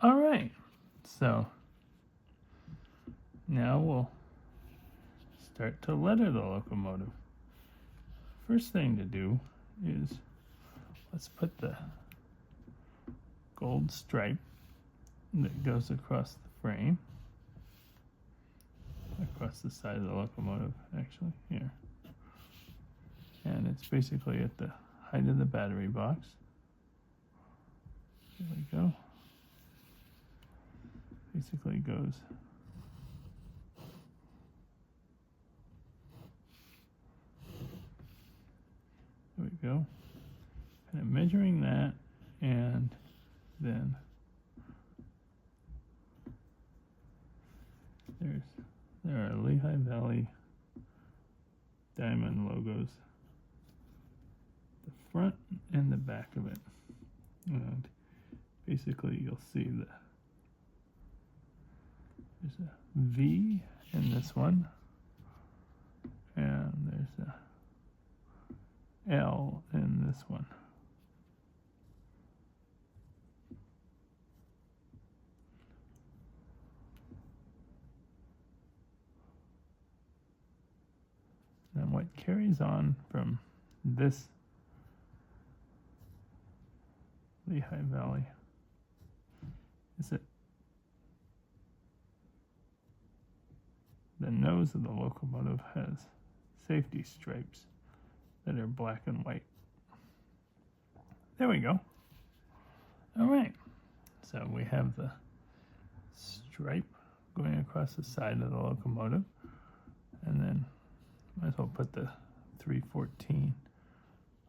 All right, so now we'll start to letter the locomotive. First thing to do is let's put the gold stripe that goes across the frame, across the side of the locomotive, actually, here. And it's basically at the height of the battery box. There we go. Basically goes there we go. And I'm measuring that, and then there are Lehigh Valley diamond logos, the front and the back of it. And basically you'll see that there's a V in this one, and there's a L in this one. And what carries on from this Lehigh Valley is that the nose of the locomotive has safety stripes that are black and white. There we go. All right, so we have the stripe going across the side of the locomotive, and then might as well put the 314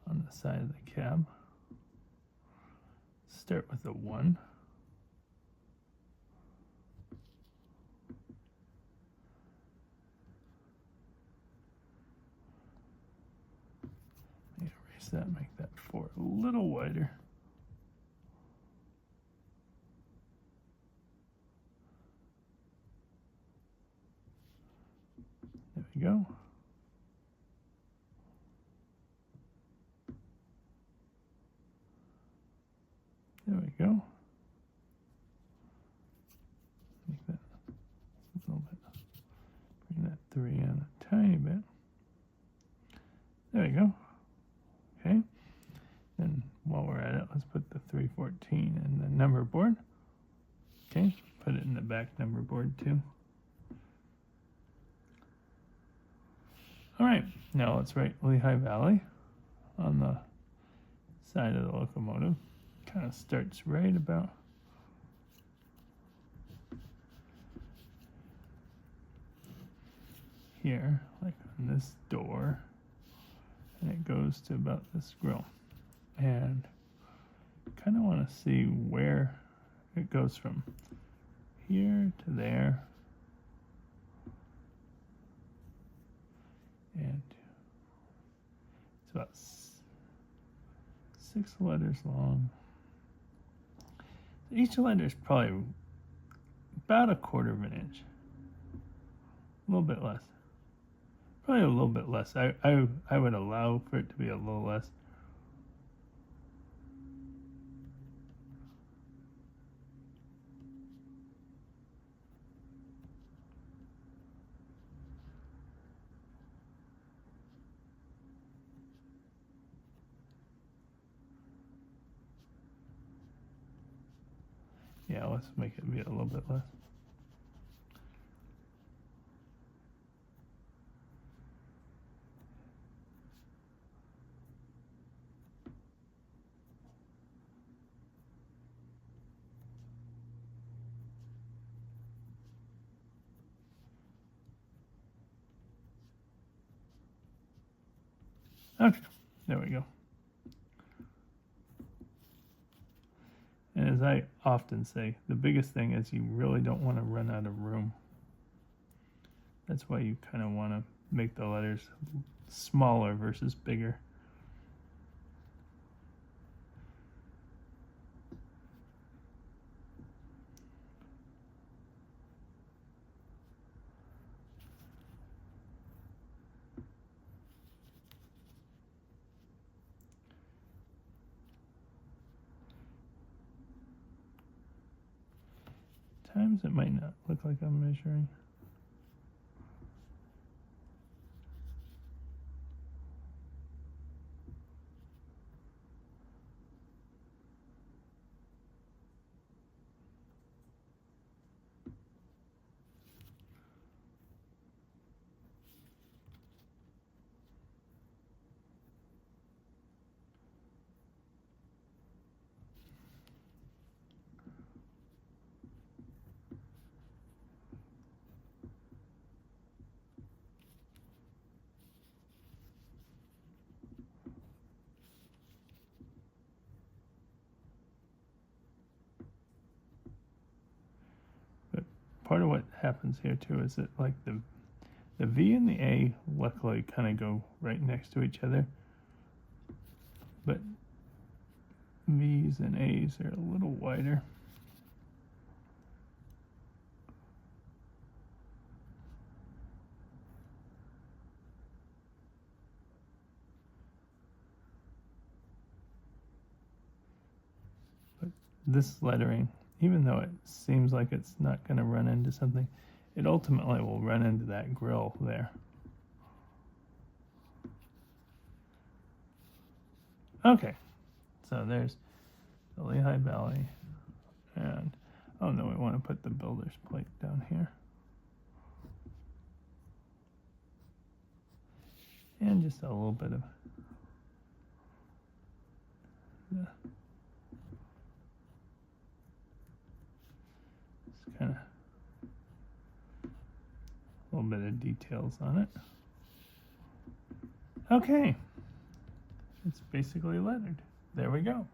on the side of the cab. Start with a 1. Erase that, make that 4 a little wider. There we go. There we go. Make that a little bit. Bring that 3 in a tiny bit. There we go. Okay. Then while we're at it, let's put the 314 in the number board. Okay. Put it in the back number board too. All right. Now let's write Lehigh Valley on the side of the locomotive. Kind of starts right about here, like on this door, and it goes to about this grill. And kind of want to see where it goes from here to there, and it's about 6 letters long. Each letter is probably about 1/4 of an inch. A little bit less. Probably a little bit less. I would allow for it to be a little less. Yeah, let's make it be a little bit less. Okay, there we go. And as I often say, the biggest thing is you really don't want to run out of room. That's why you kind of want to make the letters smaller versus bigger. Sometimes it might not look like I'm measuring. Part of what happens here too is that like the V and the A luckily kind of go right next to each other, but V's and A's are a little wider. But this lettering, even though it seems like it's not going to run into something, it ultimately will run into that grill there. Okay, so there's the Lehigh Valley, and oh no, we want to put the builder's plate down here. And just a little bit of kind of a little bit of details on it. Okay, it's basically lettered. There we go.